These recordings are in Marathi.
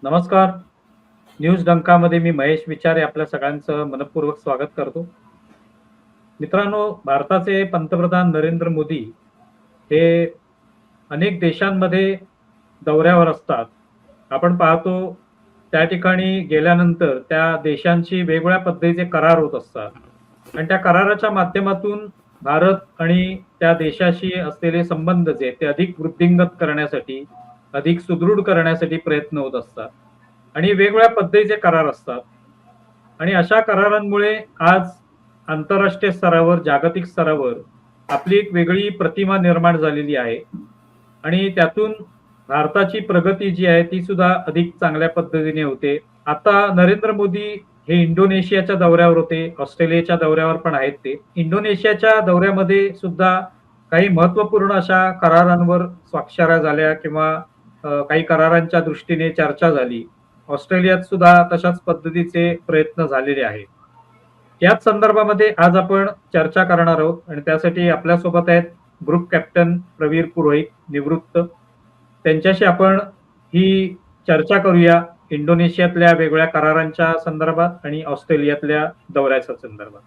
नमस्कार. न्यूज डंकामध्ये मी महेश विचारे आपल्या सगळ्यांचं मनःपूर्वक स्वागत करतो. मित्रांनो, भारताचे पंतप्रधान नरेंद्र मोदी हे अनेक देशांमध्ये दौऱ्यावर असतात. आपण पाहतो त्या ठिकाणी गेल्यानंतर त्या देशांशी वेगवेगळ्या पद्धतीचे करार होत असतात आणि त्या कराराच्या माध्यमातून भारत आणि त्या देशाशी असलेले संबंध जे ते अधिक वृद्धिंगत करण्यासाठी, अधिक सुदृढ करण्यासाठी प्रयत्न होत असतात आणि वेगवेगळ्या पद्धतीचे करार असतात. आणि अशा करारांमुळे आज आंतरराष्ट्रीय स्तरावर, जागतिक स्तरावर आपली एक वेगळी प्रतिमा निर्माण झालेली आहे आणि त्यातून भारताची प्रगती जी आहे ती सुद्धा अधिक चांगल्या पद्धतीने होते. आता नरेंद्र मोदी हे इंडोनेशियाच्या दौऱ्यावर होते, ऑस्ट्रेलियाच्या दौऱ्यावर पण आहेत ते. इंडोनेशियाच्या दौऱ्यामध्ये सुद्धा काही महत्त्वपूर्ण अशा करारांवर स्वाक्षऱ्या झाल्या किंवा काही करारांच्या दृष्टीने चर्चा झाली. ऑस्ट्रेलियात सुद्धा तशाच पद्धतीचे प्रयत्न झालेले आहेत. याच संदर्भामध्ये आज आपण चर्चा करणार आहोत आणि त्यासाठी आपल्यासोबत आहेत ग्रुप कॅप्टन प्रवीर पुरोहित, निवृत्त. त्यांच्याशी आपण ही चर्चा करूया इंडोनेशियातल्या वेगवेगळ्या करारांच्या संदर्भात आणि ऑस्ट्रेलियातल्या दौऱ्याच्या संदर्भात.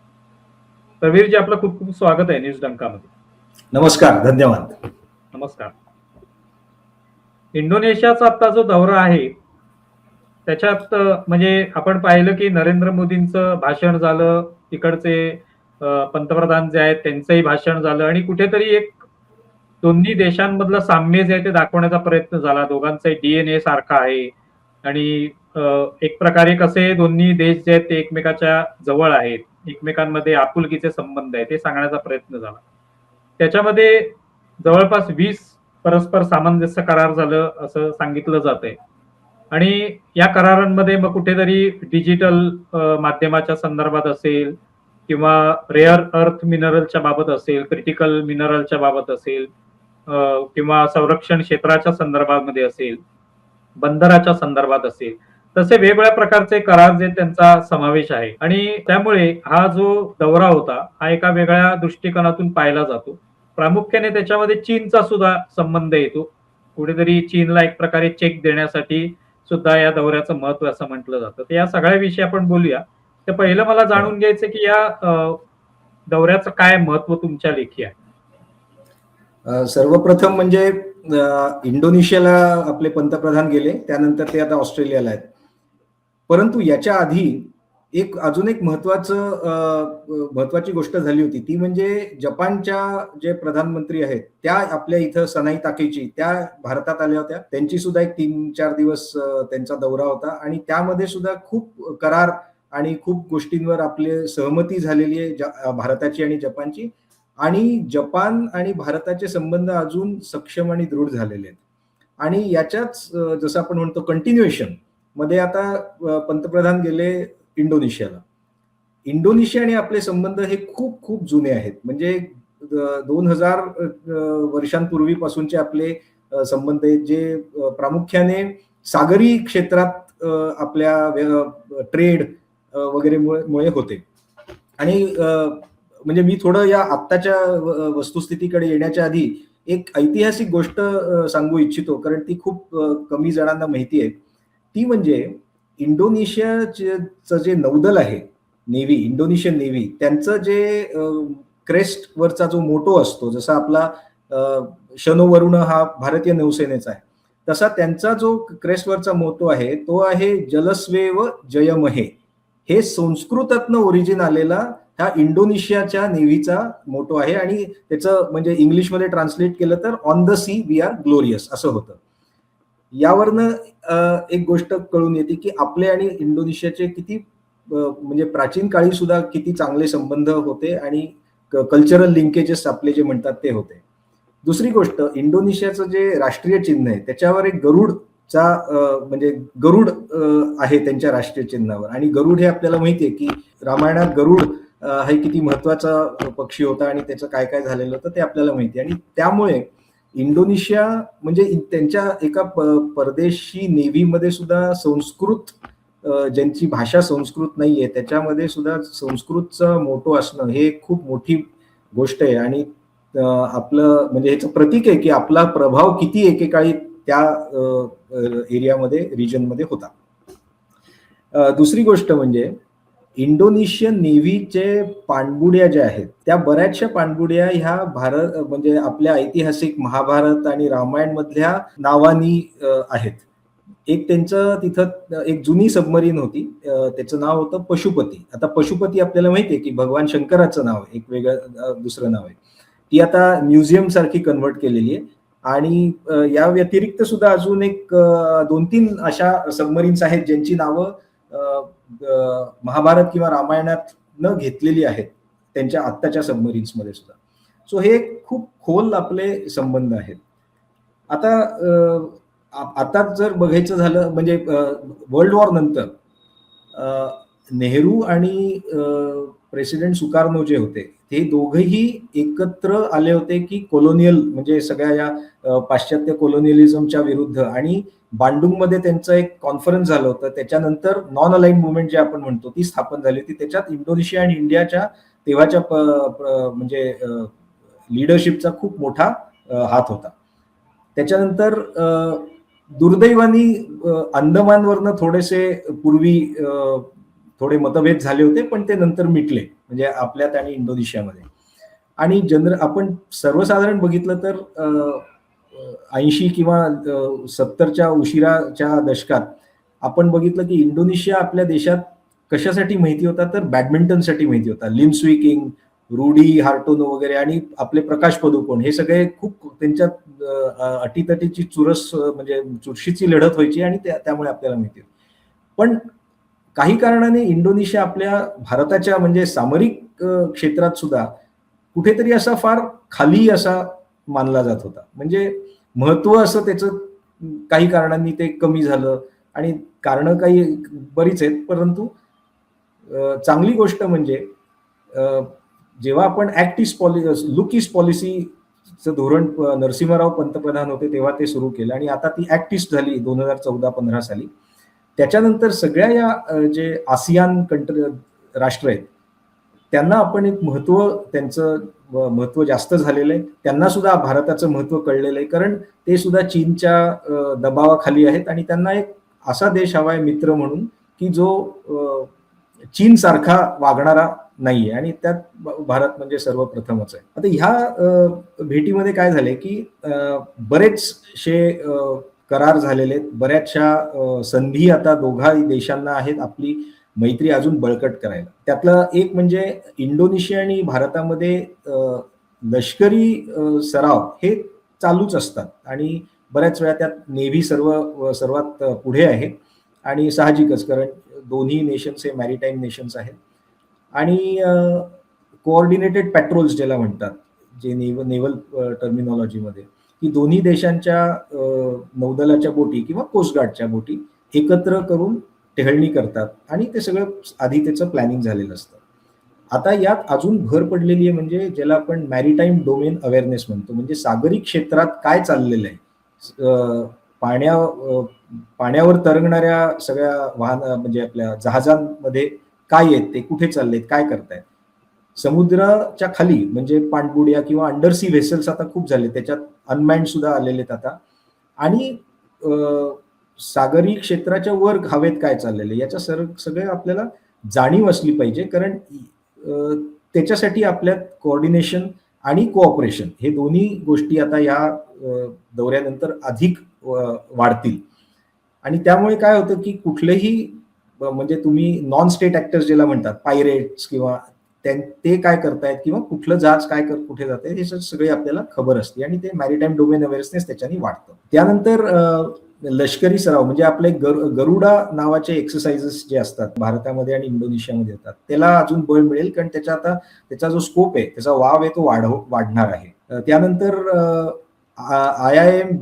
प्रवीरजी, आपलं खूप खूप स्वागत आहे न्यूज डंकामध्ये. नमस्कार, धन्यवाद. नमस्कार. इंडोनेशियाचा आता जो दौरा आहे त्याच्यात म्हणजे आपण पाहिलं की नरेंद्र मोदींचं भाषण झालं, तिकडचे पंतप्रधान जे आहेत त्यांचंही भाषण झालं आणि कुठेतरी एक दोन्ही देशांमधलं साम्य जे आहे ते दाखवण्याचा प्रयत्न झाला. दोघांचाही DNA सारखा आहे आणि एक प्रकारे कसे दोन्ही देश जे आहेत ते एकमेकाच्या जवळ आहेत, एकमेकांमध्ये आपुलकीचे संबंध आहेत ते सांगण्याचा प्रयत्न झाला. त्याच्यामध्ये जवळपास 20 परस्पर सामंजस्य करार झालं असं सांगितलं जात आहे आणि या करारांमध्ये मग कुठेतरी डिजिटल माध्यमाच्या संदर्भात असेल किंवा रेअर अर्थ मिनरलच्या बाबत असेल, क्रिटिकल मिनरलच्या बाबत असेल किंवा संरक्षण क्षेत्राच्या संदर्भामध्ये असेल, बंदराच्या संदर्भात असेल, तसे वेगवेगळ्या प्रकारचे करार जे त्यांचा समावेश आहे आणि त्यामुळे हा जो दौरा होता हा एका वेगळ्या दृष्टिकोनातून पाहिला जातो. प्रामुख्याने त्याच्यामध्ये चीनचा सुद्धा संबंध येतो. कुठेतरी चीनला एक प्रकारे चेक देण्यासाठी सुद्धा या दौऱ्याचं महत्व असं म्हटलं जातं. तर या सगळ्या विषयी आपण बोलूया. तर पहिलं मला जाणून घ्यायचं की या दौऱ्याचं काय महत्व तुमच्या लेखी आहे? सर्वप्रथम म्हणजे इंडोनेशियाला आपले पंतप्रधान गेले, त्यानंतर ते आता ऑस्ट्रेलियाला आहेत. परंतु याच्या आधी अजून एक महत्वाची गोष्ट झाली होती, ती म्हणजे जपानच्या जे प्रधानमंत्री आहेत त्या आपल्या इथं सनाई ताकेची त्या भारतात आल्या होत्या. त्यांची सुद्धा एक 3-4 दिवस त्यांचा दौरा होता आणि त्यामध्ये सुद्धा खूप करार आणि खूप गोष्टींवर आपली सहमती झालेली आहे भारताची आणि जपानची. आणि जपान आणि भारताचे संबंध अजून सक्षम आणि दृढ झालेले आहेत. आणि याच्याच जसं आपण म्हणतो कंटिन्युएशन मध्ये आता पंतप्रधान गेले इंडोनेशियाला. इंडोनेशिया आणि आपले संबंध हे खूप खूप जुने आहेत. म्हणजे 2000 वर्षांपूर्वीपासूनचे आपले संबंध आहेत, जे प्रामुख्याने सागरी क्षेत्रात आपल्या ट्रेड वगैरे मुळे होते. आणि म्हणजे मी थोडं या आत्ताच्या वस्तुस्थितीकडे येण्याच्या आधी एक ऐतिहासिक गोष्ट सांगू इच्छितो, कारण ती खूप कमी जणांना माहिती आहे. ती म्हणजे इंडोनेशियाचं जे नौदल आहे, नेव्ही, इंडोनेशियन नेव्ही, त्यांचं जे क्रेस्ट वरचा जो मोटो असतो, जसा आपला शनोवरुण हा भारतीय नौसेनेचा आहे, तसा त्यांचा जो क्रेस्ट वरचा मोटो आहे तो आहे जलस्वेव जयमहे. हे संस्कृतातनं ओरिजिन आलेला हा इंडोनेशियाच्या नेव्हीचा मोटो आहे आणि त्याचं म्हणजे इंग्लिशमध्ये ट्रान्सलेट केलं तर on the sea we are glorious असं होतं. यावरनं एक गोष्ट कळून येते की आपले आणि इंडोनेशियाचे किती म्हणजे प्राचीन काळी सुद्धा किती चांगले संबंध होते आणि कल्चरल लिंकेजेस आपले जे म्हणतात ते होते. दुसरी गोष्ट, इंडोनेशियाचं जे राष्ट्रीय चिन्ह आहे त्याच्यावर एक गरुडचा म्हणजे गरुड आहे त्यांच्या राष्ट्रीय चिन्हावर. आणि गरुड हे आपल्याला माहिती आहे की रामायणात गरुड हे किती महत्वाचा पक्षी होता आणि त्याचं काय काय झालेलं होतं ते आपल्याला माहिती आहे. आणि त्यामुळे इंडोनेशिया म्हणजे त्यांच्या एका परदेशी नेव्हीमध्ये सुद्धा संस्कृत, ज्यांची भाषा संस्कृत नाहीये त्याच्यामध्ये सुद्धा संस्कृतचा मोटो असणं हे खूप मोठी गोष्ट आहे. आणि आपलं म्हणजे ह्याचं प्रतीक आहे की आपला प्रभाव किती एकेकाळी त्या एरियामध्ये रिजनमध्ये होता. दुसरी गोष्ट म्हणजे इंडोनेशियन नेव्हीचे पाणबुड्या ज्या आहेत त्या बऱ्याचशा पाणबुड्या ह्या भारत म्हणजे आपल्या ऐतिहासिक महाभारत आणि रामायण मधल्या नावानी आहेत. एक त्यांचं तिथं एक जुनी सबमरीन होती, त्याचं नाव होतं पशुपती. आता पशुपती आपल्याला माहितीये की भगवान शंकराचं नाव आहे, एक वेगळं दुसरं नाव आहे. ती आता म्युझियम सारखी कन्व्हर्ट केलेली आहे. आणि या व्यतिरिक्त सुद्धा अजून एक 2-3 अशा सबमरीन्स आहेत ज्यांची नावं महाभारत किंवा रामायणात न घेतलेली आहेत त्यांच्या आत्ताच्या सबमरीन्स मध्ये सुद्धा. सो हे खूप खोल आपले संबंध आहेत. आता आता जर बघायचं झालं म्हणजे वर्ल्ड वॉर नंतर नेहरू आणि प्रेसिडेंट सुकार्नो जे होते ते दोघेही एकत्र आले होते की कोलोनियल म्हणजे सगळ्या या पाश्चात्य कोलोनियलिझमच्या विरुद्ध, आणि बांडुंगमध्ये त्यांचं एक कॉन्फरन्स झालं होतं. त्याच्यानंतर नॉन अलाइन मुवमेंट जे आपण म्हणतो ती स्थापन झाली होती. त्याच्यात इंडोनेशिया आणि इंडियाच्या तेव्हाच्या म्हणजे लिडरशिपचा खूप मोठा हात होता. त्याच्यानंतर दुर्दैवानी अंदमानवरनं थोडेसे पूर्वी थोडे मतभेद झाले होते, पण ते नंतर मिटले म्हणजे आपल्यात आणि इंडोनेशियामध्ये. आणि आपण सर्वसाधारण बघितलं तर 80 किंवा 70च्या उशिराच्या दशकात आपण बघितलं की इंडोनेशिया आपल्या देशात कशासाठी माहिती होता तर बॅडमिंटनसाठी माहिती होता. लिन स्वी किंग, रुडी हार्टोनो वगैरे आणि आपले प्रकाश पदुकोण हे सगळे खूप त्यांच्यात अटीतटीची चुरस म्हणजे चुरशीची लढत व्हायची आणि त्यामुळे आपल्याला माहिती होती. पण काही कारणाने इंडोनेशिया आपल्या भारताच्या म्हणजे सामरिक क्षेत्रात सुद्धा कुठेतरी असा फार खाली असा मानला जात होता. म्हणजे महत्व असं त्याचं काही कारणांनी ते कमी झालं आणि कारणं काही बरीच आहेत. परंतु चांगली गोष्ट म्हणजे जेव्हा आपण लुक ईस्ट पॉलिसीचं धोरण नरसिंहराव पंतप्रधान होते तेव्हा ते सुरू केलं आणि आता ती ऍक्ट ईस्ट झाली 2014-15 साली. त्याच्यानंतर सगळ्या या जे आसियान राष्ट्र आहेत त्यांना आपण एक त्यांचं महत्व जास्त झालेलं आहे. त्यांना सुद्धा भारताचं महत्व कळलेलं आहे, कारण ते सुद्धा चीनच्या दबावाखाली आहेत आणि त्यांना एक असा देश हवाय मित्र म्हणून की जो चीन सारखा वागणारा नाहीये, आणि त्यात भारत म्हणजे सर्वप्रथमच आहे. आता ह्या भेटीमध्ये काय झाले की बरेचसे करार झालेले आहेत, बऱ्याचशा संधी आता दोघा देशांना आहेत आपली मैत्री अजून बळकट करायला. त्यातलं एक म्हणजे इंडोनेशिया आणि भारतामध्ये लष्करी सराव हे चालूच असतात आणि बऱ्याच वेळा त्यात नेव्ही सर्वात पुढे आहे आणि साहजिकच, कारण दोन्ही नेशन्स हे मॅरीटाईम नेशन्स आहेत. आणि कोऑर्डिनेटेड पॅट्रोल्स ज्याला म्हणतात, जे नेव्हल टर्मिनॉलॉजीमध्ये, की दोन्ही देशांच्या नौदलाच्या बोटी किंवा कोस्टगार्डच्या बोटी एकत्र करून टेहळणी करतात आणि ते सगळं आधी त्याचं प्लॅनिंग झालेलं असतं. आता यात अजून भर पडलेली आहे म्हणजे ज्याला आपण मॅरीटाईम डोमेन अवेअरनेस म्हणतो, म्हणजे सागरी क्षेत्रात काय चाललेलं आहे, पाण्यावर तरंगणाऱ्या सगळ्या वाहन म्हणजे आपल्या जहाजांमध्ये काय आहेत, ते कुठे चाललेत, काय करतायत. समुद्राच्या खाली म्हणजे पाणबुड्या किंवा अंडरसी व्हेसल्स आता खूप झाले, त्याच्यात अनमॅन्ड सुद्धा आलेले आहेत आता. आणि सागरी क्षेत्राच्या वर हवेत काय चाललेलं याच्या सगळं आपल्याला जाणीव असली पाहिजे, कारण त्याच्यासाठी आपल्यात कोऑर्डिनेशन आणि कोऑपरेशन हे दोन्ही गोष्टी आता या दौऱ्यानंतर अधिक वाढतील. आणि त्यामुळे काय होतं की कुठलेही म्हणजे तुम्ही नॉन स्टेट ऍक्टर्स ज्याला म्हणतात, पायरेट्स किंवा ते काय करतायत किंवा कुठलं जहाज काय कुठे जात आहे हे सगळे आपल्याला खबर असते आणि ते मॅरीटाईम डोमेन अवेअरनेस त्याच्याने वाढतं. त्यानंतर लष्करी सराव म्हणजे आपले गरुडा नावाचे एक्सरसाइजेस जे असतात भारतामध्ये आणि इंडोनेशियामध्ये होतात त्याला अजून बळ मिळेल, कारण त्याचा जो स्कोप आहे, त्याचा वाव आहे तो वाढणार आहे. त्यानंतर IIM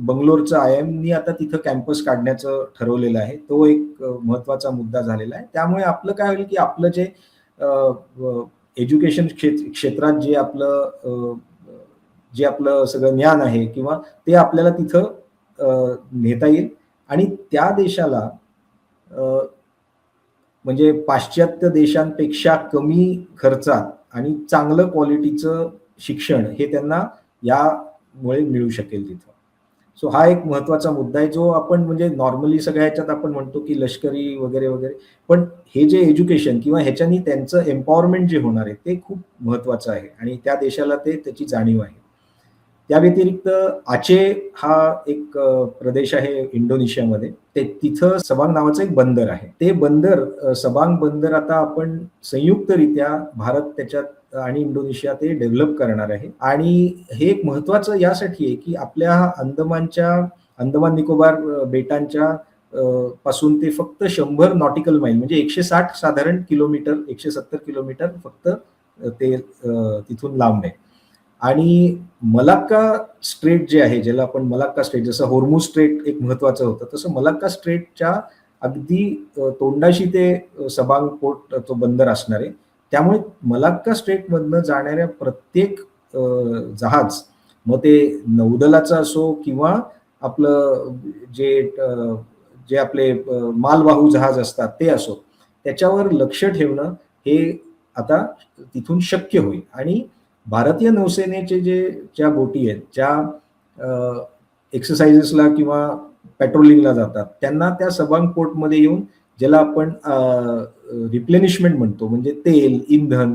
बंगलोरचं IIMनी आता तिथं कॅम्पस काढण्याचं ठरवलेलं आहे. तो एक महत्वाचा मुद्दा झालेला आहे. त्यामुळे आपलं काय होईल की आपलं जे एज्युकेशन क्षेत्रात जे आपलं सगळं ज्ञान आहे किंवा ते आपल्याला तिथं नेता येईल आणि त्या देशाला म्हणजे पाश्चात्य देशांपेक्षा कमी खर्चात आणि चांगलं क्वालिटीचं शिक्षण हे त्यांना यामुळे मिळू शकेल तिथं. सो हा एक महत्वाचा मुद्दा आहे, जो आपण म्हणजे नॉर्मली सगळ्या ह्याच्यात आपण म्हणतो की लष्करी वगैरे वगैरे, पण हे जे एज्युकेशन किंवा ह्याच्यानी त्यांचं एम्पॉवरमेंट जे होणार आहे ते खूप महत्वाचं आहे आणि त्या देशाला त्याची जाणीव आहे. त्या व्यतिरिक्त आचे हा एक प्रदेश आहे इंडोनेशियामध्ये. तिथं सबांग नावाचं एक बंदर आहे. ते बंदर सबांग बंदर आता आपण संयुक्तरित्या भारत त्याच्यात आणि इंडोनेशिया ते डेव्हलप करणार आहे आणि हे एक महत्वाचं यासाठी आहे की आपल्या अंदमान निकोबार बेटांच्या पासून ते फक्त 100 नॉटिकल माईल म्हणजे 160 साधारण किलोमीटर, 170 किलोमीटर फक्त ते तिथून लांब आहे. आणि मलाक्का स्ट्रेट जे आहे, ज्याला आपण मलाक्का स्ट्रेट, जसं होर्मुझ स्ट्रेट एक महत्वाचं होतं, तसं मलाक्का स्ट्रेटच्या अगदी तोंडाशी ते सबांग पोर्ट तो बंदर असणार आहे. त्यामुळे मलाक्का स्ट्रेटमधनं जाणाऱ्या प्रत्येक जहाज, मग ते नौदलाचं असो किंवा आपलं जे आपले मालवाहू जहाज असतात ते असो, त्याच्यावर लक्ष ठेवणं हे आता तिथून शक्य होईल. आणि भारतीय नौसेनेचे ज्या बोटी आहेत, ज्या एक्सरसाइजेसला किंवा पेट्रोलिंगला जातात, त्यांना त्या सबांग पोर्टमध्ये येऊन, ज्याला आपण रिप्लेनिशमेंट म्हणतो, म्हणजे तेल, इंधन,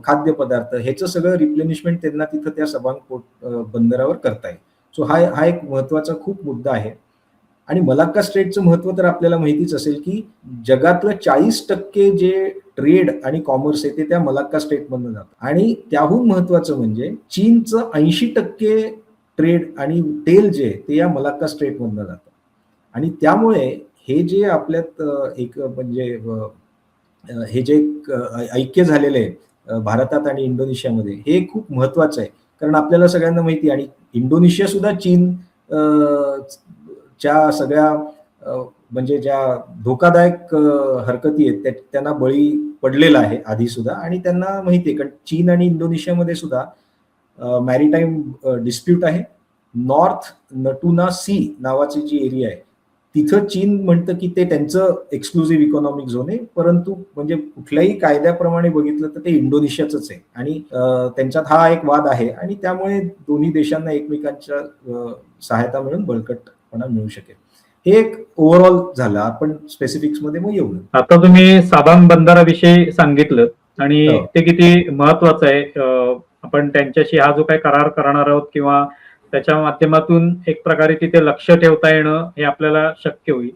खाद्यपदार्थ, ह्याचं सगळं रिप्लेनिशमेंट त्यांना तिथं त्या सबांग पोर्ट बंदरावर करता येईल. सो हा एक महत्वाचा खूप मुद्दा आहे. आणि मलाक्का स्ट्रेटचं महत्व तर आपल्याला माहितीच असेल की जगातलं 40% जे ट्रेड आणि कॉमर्स आहे ते त्या मलाक्का स्ट्रेटमधनं जातं. आणि त्याहून महत्वाचं म्हणजे चीनचं 80% ट्रेड आणि तेल जे ते या मलाक्का स्ट्रेटमधनं जातं. आणि त्यामुळे हे जे आपल्यात एक म्हणजे हे जे ऐक्य झालेलं आहे भारतात आणि इंडोनेशियामध्ये, हे खूप महत्वाचं आहे. कारण आपल्याला सगळ्यांना माहिती आहे, आणि इंडोनेशिया सुद्धा चीन च्या सगळ्या म्हणजे ज्या धोकादायक हरकती आहेत त्यांना बळी पडलेला आहे आधी सुद्धा. आणि त्यांना माहिती आहे, कारण चीन आणि इंडोनेशियामध्ये सुद्धा मॅरीटाईम डिस्प्यूट आहे. नॉर्थ नटुना सी नावाची जी एरिया आहे, तिथं चीन म्हणतं की ते त्यांचं एक्सक्लुझिव्ह इकॉनॉमिक झोन आहे, परंतु म्हणजे कुठल्याही कायद्याप्रमाणे बघितलं तर ते इंडोनेशियाचंच आहे. आणि त्यांच्यात हा एक वाद आहे आणि त्यामुळे दोन्ही देशांना एकमेकांच्या सहायता मिळून बळकटपणा मिळू शकेल. हे एक ओव्हरऑल झालं. आपण स्पेसिफिक्स मध्ये मग येऊ. आता तुम्ही साबांग बंदराविषयी सांगितलं आणि ते किती महत्वाचं आहे. आपण त्यांच्याशी हा जो काही करार करणार आहोत किंवा त्याच्या माध्यमातून एक प्रकारे तिथे लक्ष ठेवता येणं हे आपल्याला शक्य होईल.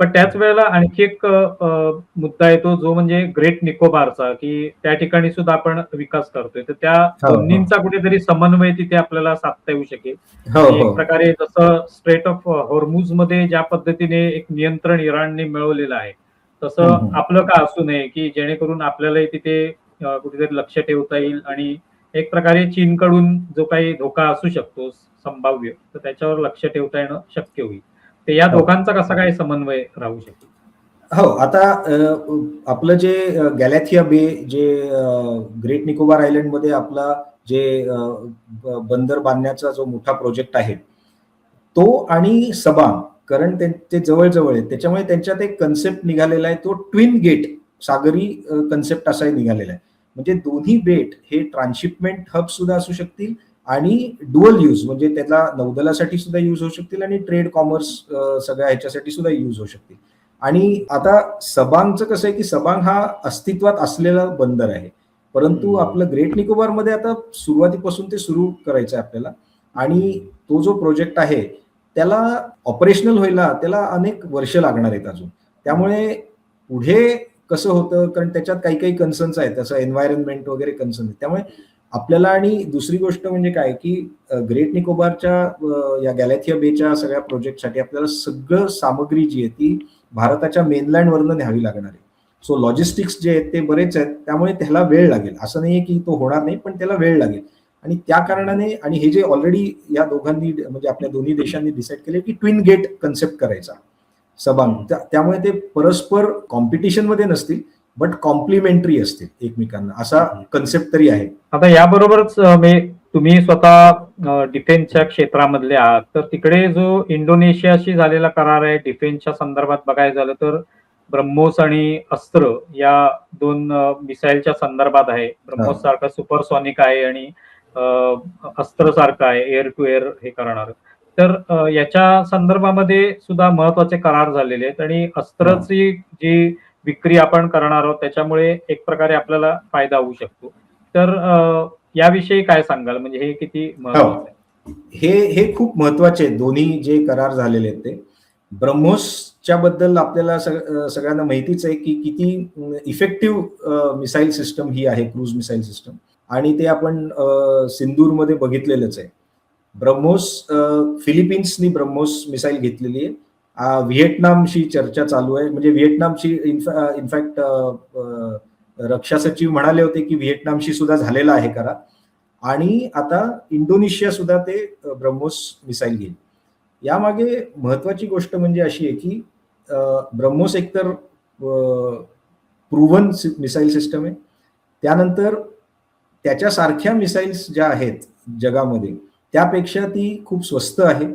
पण त्याच वेळेला आणखी एक मुद्दा येतो, जो म्हणजे ग्रेट निकोबारचा, की त्या ठिकाणी सुद्धा आपण विकास करतोय. तर त्या दोन्हींचा कुठेतरी समन्वय तिथे आपल्याला साधता येऊ शकेल. आणि एक प्रकारे जसं स्ट्रेट ऑफ हॉर्मुझ मध्ये ज्या पद्धतीने एक नियंत्रण इराणने मिळवलेलं आहे, तसं आपलं का असू नये, की जेणेकरून आपल्यालाही तिथे कुठेतरी लक्ष ठेवता येईल आणि एक प्रकारे चीनकडून जो काही धोका असू शकतो संभाव्य, तर त्याच्यावर लक्ष ठेवता येणं शक्य होईल. तर या दोघांचा कसा काय समन्वय राहू शकेल? हो, आता आपलं जे गॅलेथिया बे, जे ग्रेट निकोबार आयलंडमध्ये आपला जे बंदर बांधण्याचा जो मोठा प्रोजेक्ट आहे, तो आणि सबांग, कारण ते जवळ आहे, त्याच्यामुळे त्यांच्यात एक कन्सेप्ट निघालेला आहे, तो ट्विन गेट सागरी कन्सेप्ट असाही निघालेला आहे. म्हणजे दोन्ही बेट हे ट्रान्सशिपमेंट हब सुद्धा असू शकतील आणि डुअल यूज, म्हणजे त्याला नौदलासाठी सुद्धा यूज होऊ शकतील आणि ट्रेड कॉमर्स सगळ्या ह्याच्यासाठी सुद्धा यूज होऊ शकतील. आणि आता सबांगचं कसं आहे की सबांग हा अस्तित्वात असलेला बंदर आहे, परंतु आपलं ग्रेट निकोबार मध्ये आता सुरुवातीपासून ते सुरू करायचं आहे आपल्याला. आणि तो जो प्रोजेक्ट आहे त्याला ऑपरेशनल व्हायला त्याला अनेक वर्ष लागणार आहेत अजून. त्यामुळे पुढे कसं होतं, कारण त्याच्यात काही कन्सर्न्स आहेत, तसं एन्व्हायरमेंट वगैरे कन्सर्न आहेत. त्यामुळे आपल्याला, आणि दुसरी गोष्ट म्हणजे काय की ग्रेट निकोबारच्या या गॅलेथिया बेच्या सगळ्या प्रोजेक्टसाठी आपल्याला सगळं सामग्री जी आहे ती भारताच्या मेनलँडवरनं न्यावी लागणार आहे. सो लॉजिस्टिक्स जे आहेत ते बरेच आहेत, त्यामुळे त्याला वेळ लागेल. असं नाहीये की तो होणार नाही, पण त्याला वेळ लागेल. आणि त्या कारणाने, आणि हे जे ऑलरेडी या दोघांनी म्हणजे आपल्या दोन्ही देशांनी डिसाईड केले की ट्विन गेट कन्सेप्ट करायचा सबांग, त्यामुळे ते परस्पर कॉम्पिटिशन मध्ये नसतील, बट कॉम्प्लिमेंटरी असतील एकमेकांना, असा कन्सेप्ट तरी आहे. आता याबरोबरच तुम्ही स्वतः डिफेन्सच्या क्षेत्रामधले आहात, तर तिकडे जो इंडोनेशियाशी झालेला करार आहे डिफेन्सच्या संदर्भात बघायला झालं तर ब्रह्मोस आणि अस्त्र या दोन मिसाईलच्या संदर्भात आहे. ब्रह्मोस सारखा सुपरसॉनिक आहे आणि अस्त्र सारखा आहे एअर टू एअर हे करणार. तर याच्या संदर्भामध्ये सुद्धा महत्वाचे करार झालेले आहेत आणि अस्त्राची जी विक्री आपण करणार आहोत त्याच्यामुळे एक प्रकारे आपल्याला फायदा होऊ शकतो. तर याविषयी काय सांगाल? म्हणजे हे किती महत्वाचं आहे? हे खूप महत्वाचे आहेत दोन्ही जे करार झालेले आहेत ते. ब्रह्मोसच्या बद्दल आपल्याला सगळ्यांना माहितीच आहे की किती इफेक्टिव्ह मिसाईल सिस्टम ही आहे, क्रूज मिसाईल सिस्टम. आणि ते आपण सिंदूरमध्ये बघितलेलंच आहे. ब्रह्मोस फिलिपिन्सनी ब्रह्मोस मिसाईल घेतलेली आहे. व्हिएटनामशी चर्चा चालू आहे. म्हणजे व्हिएटनामशी इनफॅक्ट रक्षा सचिव म्हणाले होते की व्हिएटनामशी सुद्धा झालेला आहे करार. आणि आता इंडोनेशिया सुद्धा ते ब्रह्मोस मिसाईल घेईल. यामागे महत्वाची गोष्ट म्हणजे अशी आहे की ब्रह्मोस एकतर प्रूव्हन मिसाईल सिस्टम आहे. त्यानंतर त्याच्यासारख्या मिसाईल्स ज्या आहेत जगामध्ये त्यापेक्षा ती खूप स्वस्त आहे.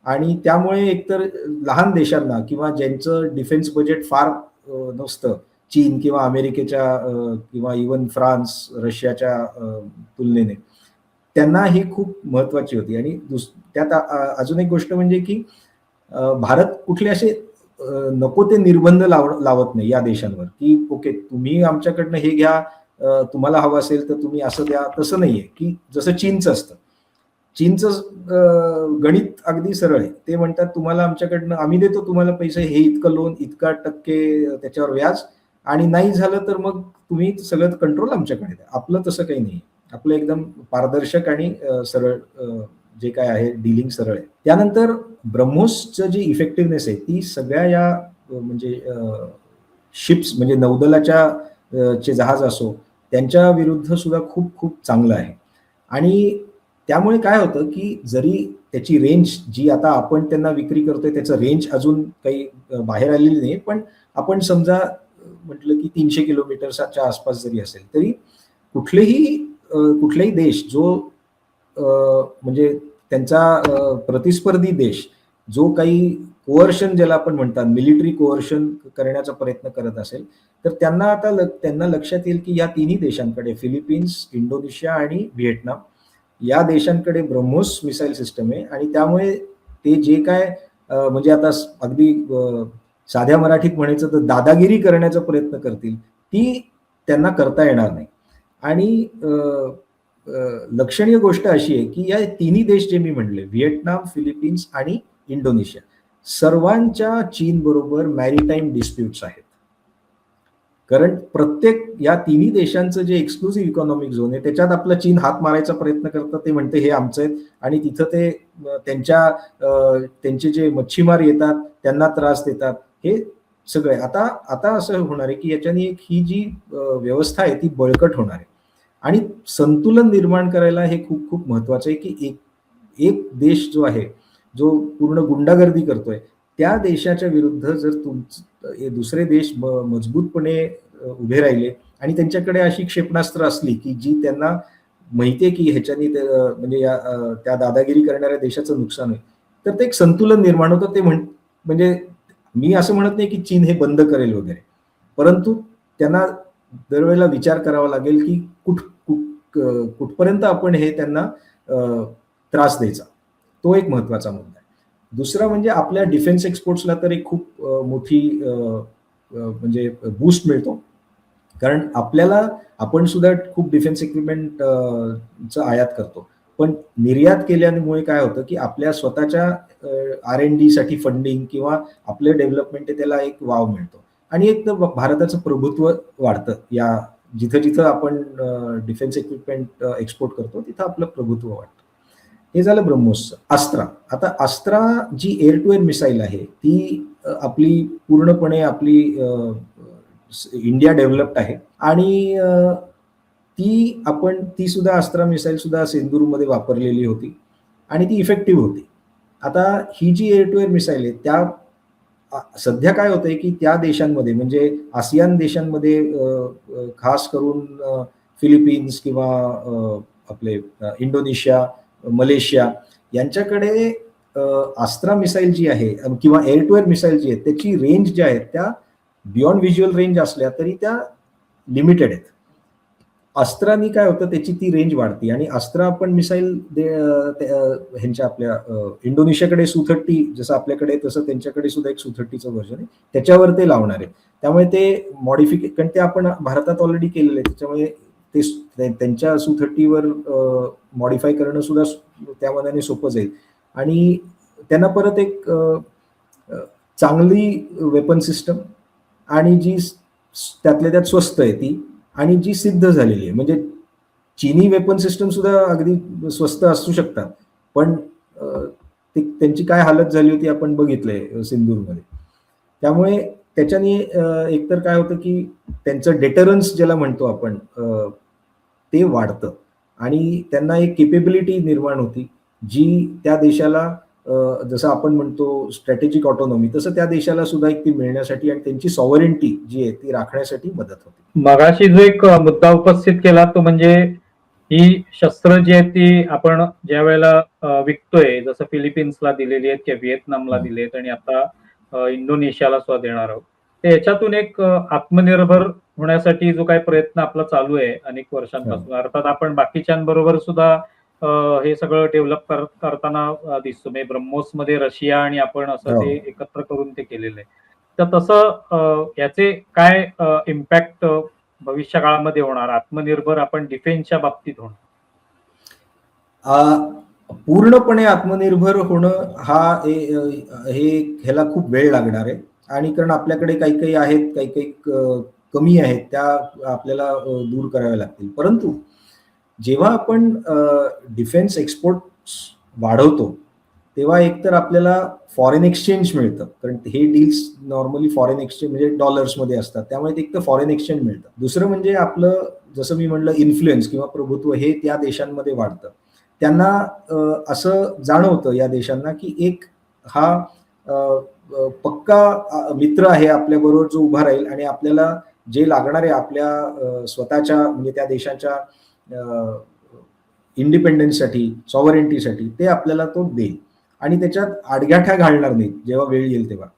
आणि त्यामुळे एकतर लहान देशांना किंवा ज्यांचं डिफेन्स बजेट फार नसतं, चीन किंवा अमेरिकेच्या किंवा इवन फ्रान्स, रशियाच्या तुलनेने, त्यांना ही खूप महत्वाची होती. आणि त्यात अजून एक गोष्ट म्हणजे की भारत कुठले असे नको ते निर्बंध लावत नाही या देशांवर की ओके तुम्ही आमच्याकडनं हे घ्या, तुम्हाला हवं असेल तर तुम्ही असं द्या. तसं नाहीये की जसं चीनचं असतं. चीनचं गणित अगदी सरळ आहे. ते म्हणतात तुम्हाला आमच्याकडनं आम्ही देतो तुम्हाला पैसे, हे इतकं लोन, इतका टक्के त्याच्यावर व्याज, आणि नाही झालं तर मग तुम्ही सगळं कंट्रोल आमच्याकडे द्या. आपलं तसं काही नाही. आपलं एकदम पारदर्शक आणि सरळ जे काय आहे डीलिंग सरळ आहे. त्यानंतर ब्रह्मोसचं जी इफेक्टिव्हनेस आहे ती सगळ्या या म्हणजे शिप्स म्हणजे नौदलाच्या चे जहाज असो त्यांच्या विरुद्ध सुद्धा खूप खूप चांगलं आहे. आणि त्यामुळे काय होतं की जरी त्याची रेंज जी आता आपण त्यांना विक्री करतोय त्याचं रेंज अजून काही बाहेर आलेली नाही, पण आपण समजा म्हटलं की 300 किलोमीटरच्या आसपास जरी असेल तरी कुठलाही देश जो म्हणजे त्यांचा प्रतिस्पर्धी देश जो काही कोअर्शन ज्याला आपण म्हणतात मिलिटरी कोअर्शन करण्याचा प्रयत्न करत असेल तर त्यांना आता त्यांना लक्षात येईल की या तिन्ही देशांकडे फिलिपिन्स, इंडोनेशिया आणि व्हिएटनाम या देशांकडे ब्रह्मोस मिसाईल सिस्टम आहे. आणि त्यामुळे ते जे काय म्हणजे आता अगदी साध्या मराठीत म्हणायचं तर दादागिरी करण्याचा प्रयत्न करतील ती त्यांना करता येणार नाही. आणि लक्षणीय गोष्ट अशी आहे की या तिन्ही देश जे मी म्हणले व्हिएटनाम, फिलिपिन्स आणि इंडोनेशिया सर्वांच्या चीन बरोबर मॅरीटाईम डिस्प्यूट्स आहेत. कारण प्रत्येक या तिन्ही देशांचं जे एक्सक्लुझिव्ह इकॉनॉमिक झोन आहे त्याच्यात आपला चीन हात मारायचा प्रयत्न करतात. ते म्हणते हे आमचं आहेत आणि तिथं ते त्यांचे जे मच्छीमार येतात त्यांना त्रास देतात. हे सगळे आता असं होणार आहे की याच्याने ही जी व्यवस्था आहे ती बळकट होणार आहे. आणि संतुलन निर्माण करायला हे खूप खूप महत्वाचं आहे की एक देश जो आहे जो पूर्ण गुंडागर्दी करतोय त्या देशाच्या विरुद्ध जर दुसरे देश मजबूतपणे उभे राहिले आणि त्यांच्याकडे अशी क्षेपणास्त्र असली की जी त्यांना माहितीये की ह्याच्यानी म्हणजे त्या दादागिरी करणाऱ्या देशाचं नुकसान होईल तर ते एक संतुलन निर्माण होतं. ते म्हणजे मी असं म्हणत नाही की चीन हे बंद करेल वगैरे, परंतु त्यांना दरवेळेला विचार करावा लागेल की कुठपर्यंत आपण हे त्यांना त्रास द्यायचा. तो एक महत्वाचा मुद्दा आहे. दुसरा म्हणजे आपल्या डिफेन्स एक्सपोर्ट्सला तर एक खूप मोठी म्हणजे बूस्ट मिळतो. कारण आपण सुद्धा खूप डिफेन्स इक्विपमेंट आयात करतो, पण निर्यात केल्यामुळे काय होतं की आपल्या स्वतःच्या R&D साठी फंडिंग किंवा आपले डेव्हलपमेंट त्याला एक वाव मिळतो आणि एक भारताचं प्रभुत्व वाढतं. या जिथं आपण डिफेन्स इक्विपमेंट एक्सपोर्ट करतो तिथं आपलं प्रभुत्व वाढतं. हे झालं ब्रह्मोसचं. आता अस्त्रा जी एअर टू एअर मिसाईल आहे ती आपली पूर्णपणे आपली इंडिया डेव्हलप्ड आहे आणि ती सुद्धा अस्त्रा मिसाईल सुद्धा सिंदूरमध्ये वापरलेली होती आणि ती इफेक्टिव्ह होती. आता ही जी एअर टू एअर मिसाईल आहे त्या सध्या काय होतंय की त्या देशांमध्ये म्हणजे आसियान देशांमध्ये खास करून फिलिपिन्स किंवा आपले इंडोनेशिया, मलेशिया यांच्याकडे अस्त्रा मिसाईल जी आहे किंवा एअर टू एअर मिसाईल जी आहे त्याची रेंज ज्या आहेत त्या बियॉन्ड व्हिज्युअल रेंज असल्या तरी त्या लिमिटेड आहेत. अस्त्रांनी काय होतं, त्याची ती रेंज वाढते आणि अस्त्र आपण मिसाईल ह्यांच्या आपल्या इंडोनेशियाकडे Su-30 जसं आपल्याकडे आहे, तसं त्यांच्याकडे सुद्धा एक Su-30चं व्हर्जन आहे. त्याच्यावर ते लावणार आहे. त्यामुळे ते कारण ते आपण भारतात ऑलरेडी केलेलं आहे. त्याच्यामुळे त्यांच्या Su-30वर मॉडिफाय करणं सुद्धा त्या मानाने सोपं जाईल आणि त्यांना परत एक चांगली वेपन सिस्टम आणि जी त्यातल्या त्यात स्वस्त आहे ती आणि जी सिद्ध झालेली आहे. म्हणजे चीनी वेपन सिस्टम सुद्धा अगदी स्वस्त असू शकतात, पण त्यांची काय हालत झाली होती आपण बघितलंय सिंदूरमध्ये. त्यामुळे त्याच्याने एकतर काय होतं की त्यांचं डेटरन्स ज्याला म्हणतो आपण ते वाढतं आणि त्यांना एक केपेबिलिटी निर्माण होती, जी त्या देशाला जसं आपण म्हणतो स्ट्रॅटेजिक ऑटोनॉमी, तसं त्या देशाला सुद्धा एक ती मिळण्यासाठी आणि त्यांची सॉव्हरेंटी जी आहे ती राखण्यासाठी मदत होते. मगाशी जो एक मुद्दा उपस्थित केला तो म्हणजे ही शस्त्र जी आहेत ती आपण ज्या वेळेला विकतोय, जसं फिलिपिन्सला दिलेली आहेत किंवा व्हिएतनामला दिलेत आणि आता इंडोनेशियाला सुद्धा देणार आहोत. तर याच्यातून एक आत्मनिर्भर होण्यासाठी जो काही प्रयत्न आपला चालू आहे अनेक वर्षांपासून, अर्थात आपण बाकीच्यांबरोबर सुद्धा हे सगळं डेव्हलप करताना दिसतो. म्हणजे ब्रह्मोस मध्ये रशिया आणि आपण असं ते एकत्र करून ते केलेलं आहे. तर तसं याचे काय इम्पॅक्ट भविष्य काळामध्ये होणार, आत्मनिर्भर आपण डिफेन्सच्या बाबतीत होणार? पूर्णपणे आत्मनिर्भर होणं ह्याला खूप वेळ लागणार आहे आणि कारण आपल्याकडे काही काही आहेत, काही काही कमी आहेत, त्या आपल्याला दूर कराव्या लागतील. परंतु जेव्हा आपण डिफेन्स एक्सपोर्ट वाढवतो तेव्हा एकतर आपल्याला फॉरेन एक्सचेंज मिळतं, कारण हे डील्स नॉर्मली फॉरेन एक्सचेंज म्हणजे डॉलर्समध्ये असतात, त्यामुळे एक तर फॉरेन एक्सचेंज मिळतं. दुसरं म्हणजे आपलं जसं मी म्हणलं इन्फ्लुएन्स किंवा प्रभुत्व हे त्या देशांमध्ये वाढतं. त्यांना असं जाणवतं या देशांना की एक हा पक्का मित्र आहे आपल्याबरोबर जो उभा राहील आणि आपल्याला जे लागणार आहे आपल्या स्वतःच्या म्हणजे त्या देशाच्या इंडिपेंडन्ससाठी, सॉव्हरेंटीसाठी ते आपल्याला तो देईल आणि त्याच्यात आडगाठ्या घालणार नाहीत जेव्हा वेळ येईल तेव्हा.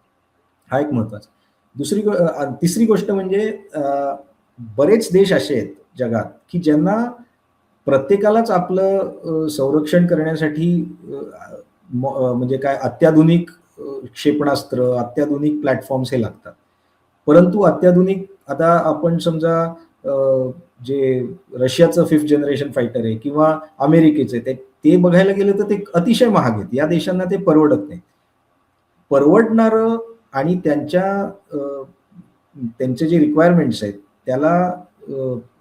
हा एक महत्वाचा. तिसरी गोष्ट म्हणजे बरेच देश असे आहेत जगात की ज्यांना प्रत्येकालाच आपलं संरक्षण करण्यासाठी म्हणजे काय अत्याधुनिक क्षेपणास्त्र, अत्याधुनिक प्लॅटफॉर्म्स हे लागतात. परंतु अत्याधुनिक आता आपण समजा जे रशियाचं 5th जनरेशन फायटर आहे किंवा अमेरिकेचे ते बघायला गेलं तर ते अतिशय महाग आहेत. या देशांना ते परवडत नाही. परवडणारं आणि त्यांचे जे रिक्वायरमेंट्स आहेत त्याला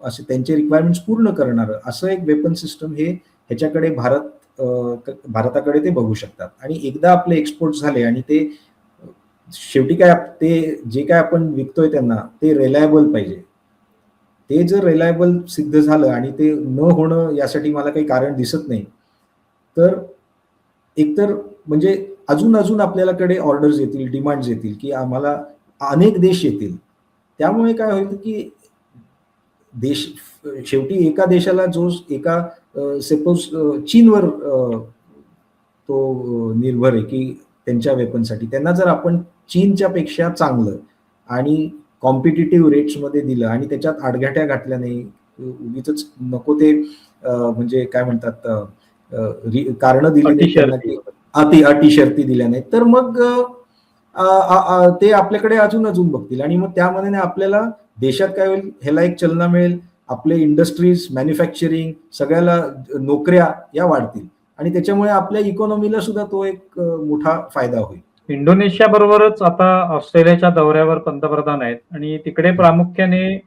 असे त्यांचे रिक्वायरमेंट्स पूर्ण करणारं असं एक वेपन सिस्टम ह्याच्याकडे भारताकडे ते बघू शकतात आणि एकदा आपले एक्सपोर्ट झाले आणि ते शेवटी काय ते जे काय आपण विकतोय त्यांना ते रिलायबल पाहिजे. ते जर रिलायबल सिद्ध झालं आणि ते न होणं यासाठी मला काही कारण दिसत नाही, तर एकतर म्हणजे अजून आपल्याकडे ऑर्डर्स येतील, डिमांड्स येतील की आम्हाला अनेक देश येतील. त्यामुळे काय होईल की देश शेवटी एका देशाला जो एका सपोज चीनवर तो निर्भर आहे की त्यांच्या वेपनसाठी त्यांना जर आपण चीनच्या पेक्षा चांगलं आणि कॉम्पिटिटिव्ह रेट्समध्ये दिलं आणि त्याच्यात आडघाट्या घातल्या नाही, उगीच नको ते म्हणजे काय म्हणतात कारण दिली नाही, अटी शर्ती दिल्या नाही, तर मग ते आपल्याकडे अजून बघतील आणि मग त्यामध्ये आपल्याला देशात काय होईल, ह्याला एक चालना मिळेल, आपले इंडस्ट्रीज, मॅन्युफॅक्चरिंग सगळ्याला नोकऱ्या या वाढतील आणि त्याच्यामुळे आपल्या इकॉनॉमीला सुद्धा तो एक मोठा फायदा होईल. इंडोनेशिया बरोबरच आता ऑस्ट्रेलियाच्या दौऱ्यावर पंतप्रधान आहेत आणि तिकडे प्रामुख्याने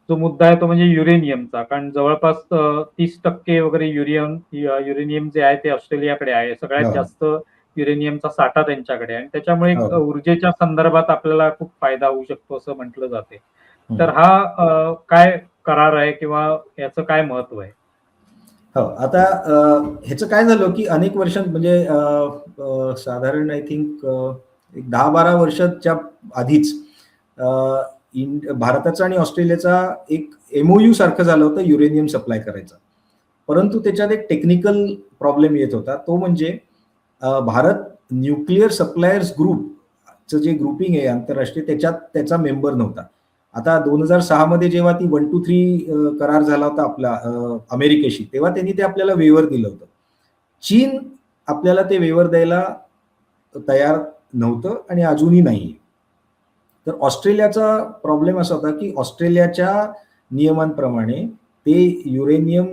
जो मुद्दा आहे तो म्हणजे युरेनियमचा, कारण जवळपास 30% वगैरे युरेनियम जे आहे ते ऑस्ट्रेलियाकडे आहे. सगळ्यात जास्त युरेनियमचा साठा त्यांच्याकडे आहे आणि त्याच्यामुळे ऊर्जेच्या संदर्भात आपल्याला खूप फायदा होऊ शकतो असं म्हटलं जाते. तर हा काय करार आहे किंवा याचं काय महत्व आहे? हो, आता ह्याचं काय झालं की अनेक वर्षांत म्हणजे साधारण आय थिंक एक 10-12 वर्षाच्या आधीच भारताचा आणि ऑस्ट्रेलियाचा एक MOU सारखं झालं होतं युरेनियम सप्लाय करायचा. परंतु त्याच्यात एक टेक्निकल प्रॉब्लेम येत होता. तो म्हणजे भारत न्यूक्लिअर सप्लायर्स ग्रुपचं जे ग्रुपिंग आहे आंतरराष्ट्रीय त्याच्यात त्याचा मेंबर नव्हता आता 2006 मध्ये जेव्हा ती 1-2-3 करार झाला होता आपला अमेरिकेशी, तेव्हा त्यांनी ते आपल्याला वेव्हर दिलं होतं. चीन आपल्याला ते वेव्हर द्यायला तयार नव्हतं आणि अजूनही नाही. तर ऑस्ट्रेलियाचा प्रॉब्लेम असा होता, की ऑस्ट्रेलियाच्या नियमांप्रमाणे ते युरेनियम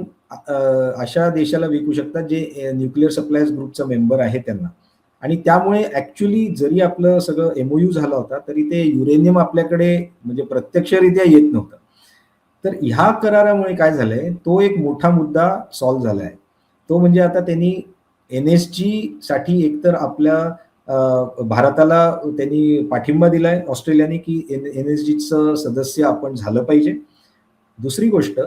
अशा देशाला विकू शकतात जे न्यूक्लिअर सप्लायर्स ग्रुपचा मेंबर आहे त्यांना. आणि त्यामुळे ॲक्चुअली जरी आपलं सगळं एमओयू झाला होता, तरी ते युरेनियम आपल्याकडे म्हणजे प्रत्यक्षरित्या येत नव्हतं. तर ह्या करारामुळे काय झालंय, तो एक मोठा मुद्दा सॉल्व्ह झालाय. तो म्हणजे आता त्यांनी एनएसजी साठी एकतर आपल्या भारताला त्यांनी पाठिंबा दिलाय ऑस्ट्रेलियाने, की एनएसजीचं सदस्य आपण झालं पाहिजे. दुसरी गोष्ट,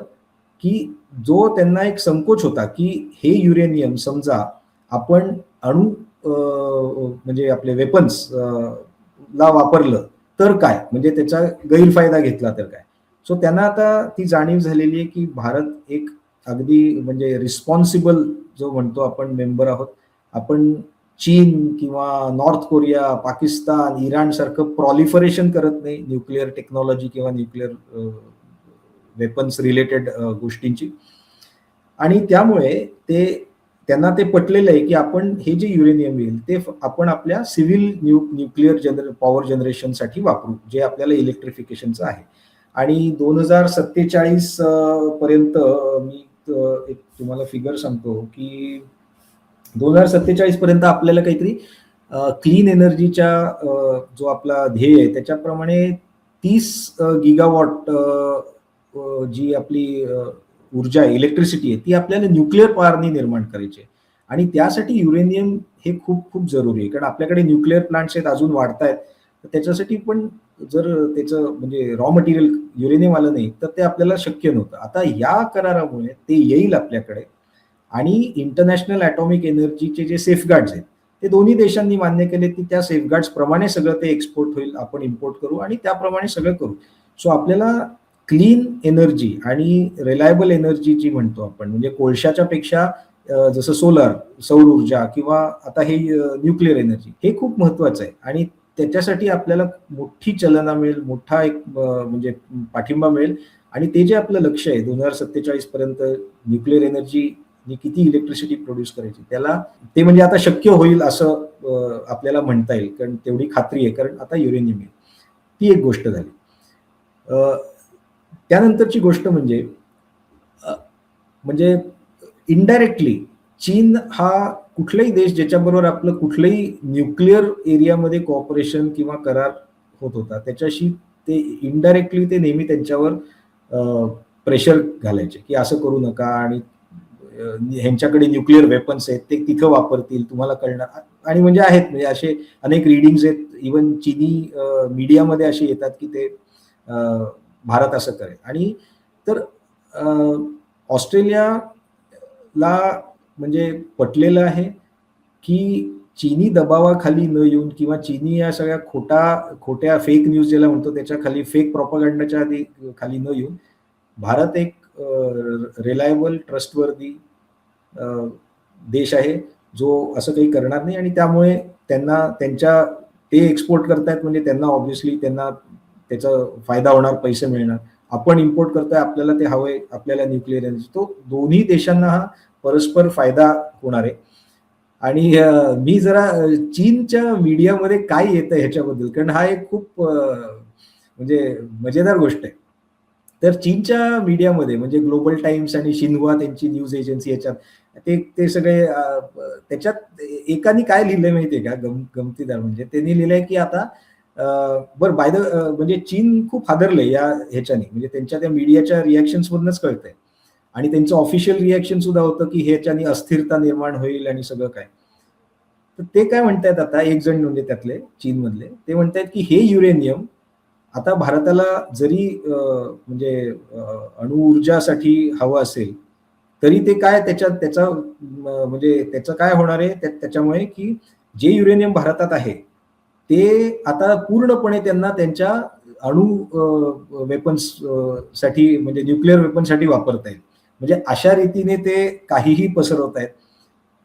की जो त्यांना एक संकोच होता, की हे युरेनियम समजा आपण अणु म्हणजे आपले वेपन्स ला वापरलं तर काय? म्हणजे त्याचा गैरफायदा घेतला तर काय? सो त्यांना आता ती जाणीव झालेली आहे, की भारत एक अगदी म्हणजे रिस्पॉन्सिबल जो म्हणतो आपण मेंबर आहोत. आपण चीन किंवा नॉर्थ कोरिया, पाकिस्तान, इराण सारखं प्रॉलिफरेशन करत नाही न्यूक्लिअर टेक्नॉलॉजी किंवा न्यूक्लिअर वेपन्स रिलेटेड गोष्टींची. आणि त्यामुळे त्यांना ते पटलेलं आहे, की आपण हे जे युरेनियम येईल ते आपण आपल्या सिव्हिल न्यूक्लिअर पॉवर जनरेशनसाठी वापरू, जे आपल्याला इलेक्ट्रिफिकेशनचं आहे. आणि 2047 पर्यंत मी एक तुम्हाला फिगर सांगतो, की 2047 पर्यंत आपल्याला काहीतरी क्लीन एनर्जीच्या जो आपला ध्येय आहे त्याच्याप्रमाणे 30 गिगावॉट जी आपली ऊर्जा आहे, इलेक्ट्रिसिटी आहे, ती आपल्याला न्यूक्लिअर पॉवरनी निर्माण करायची आहे. आणि त्यासाठी युरेनियम हे खूप खूप जरुरी आहे, कारण आपल्याकडे न्यूक्लिअर प्लांट्स आहेत, अजून वाढतायत. तर त्याच्यासाठी पण जर त्याचं म्हणजे रॉ मटेरियल युरेनियम आलं नाही तर ते आपल्याला शक्य नव्हतं. आता या करारामुळे ते येईल आपल्याकडे. आणि इंटरनॅशनल ॲटॉमिक एनर्जीचे जे सेफगार्ड्स आहेत ते दोन्ही देशांनी मान्य केले, की त्या सेफगार्ड्स प्रमाणे सगळं ते एक्सपोर्ट होईल, आपण इम्पोर्ट करू आणि त्याप्रमाणे सगळं करू. सो आपल्याला क्लीन एनर्जी आणि रिलायबल एनर्जी जी म्हणतो आपण, म्हणजे कोळशाच्या पेक्षा जसं सोलर, सौर ऊर्जा किंवा आता हे न्यूक्लिअर एनर्जी, हे खूप महत्वाचं आहे. आणि त्याच्यासाठी आपल्याला मोठी चलना मिळेल, मोठा एक म्हणजे पाठिंबा मिळेल. आणि ते जे आपलं लक्ष आहे 2047 पर्यंत न्यूक्लिअर एनर्जी किती इलेक्ट्रिसिटी प्रोड्यूस करायची, त्याला ते म्हणजे आता शक्य होईल असं आपल्याला म्हणता येईल, कारण तेवढी खात्री आहे, कारण आता युरेनियम आहे. ती एक गोष्ट झाली. त्यानंतरची गोष्ट म्हणजे इनडायरेक्टली चीन हा कुठलाही देश ज्याच्याबरोबर आपलं कुठलंही न्यूक्लिअर एरियामध्ये कोऑपरेशन किंवा करार होत होता, त्याच्याशी ते इनडायरेक्टली ते नेहमी त्यांच्यावर प्रेशर घालायचे, की असं करू नका आणि ह्यांच्याकडे न्यूक्लिअर वेपन्स आहेत, ते तिथं वापरतील, तुम्हाला कळणार. आणि म्हणजे आहेत, म्हणजे असे अनेक रीडिंग्स आहेत, इव्हन चीनी मीडियामध्ये असे येतात, की ते भारत असं करेल. आणि तर ऑस्ट्रेलियाला म्हणजे पटलेलं आहे, की चीनी दबावाखाली न येऊन किंवा चीनी या सगळ्या खोट्या फेक न्यूज ज्याला म्हणतो त्याच्या खाली, फेक प्रोपगंडाच्या खाली न येऊन भारत एक रिलायबल, ट्रस्टवर्दी देश आहे, जो असं काही करणार नाही. आणि त्यामुळे त्यांना ते एक्सपोर्ट करतायत म्हणजे त्यांना ऑब्व्हियसली त्यांना त्याचा फायदा होणार, पैसे मिळणार. आपण इम्पोर्ट करतोय, आपल्याला ते हवंय, आपल्याला न्यूक्लिअर एनर्जी, तो दोन्ही देशांना हा परस्पर फायदा होणार आहे. आणि मी जरा चीनच्या मीडियामध्ये काय येतं ह्याच्याबद्दल, कारण हा एक खूप म्हणजे मजेदार गोष्ट आहे. तर चीनच्या मीडियामध्ये म्हणजे ग्लोबल टाइम्स आणि शिन्हुआ त्यांची न्यूज एजन्सी, याच्यात ते सगळे त्याच्यात एकाने काय लिहिलंय माहितीये का, गमतीदार म्हणजे त्यांनी लिहिलंय, की आता बरं बाय द म्हणजे चीन खूप हादरलंय या ह्याच्याने, म्हणजे त्यांच्या त्या मीडियाच्या रिॲक्शन्स मधूनच कळतंय. आणि त्यांचं ऑफिशियल रिॲक्शन सुद्धा होतं, की ह्याच्याने अस्थिरता निर्माण होईल आणि सगळं काय. तर ते काय म्हणतायत आता, एक जण म्हणजे त्यातले चीनमधले, ते म्हणतायत, की हे युरेनियम आता भारताला जरी म्हणजे अणुऊर्जासाठी हवं असेल, तरी ते काय त्याचा म्हणजे त्याचं काय होणार आहे त्याच्यामुळे, की जे युरेनियम भारतात आहे ते आता पूर्णपणे त्यांना त्यांच्या अणु वेपन्स साठी म्हणजे न्यूक्लिअर वेपन्ससाठी वापरता येईल. म्हणजे अशा रीतीने ते काहीही पसरवत आहेत.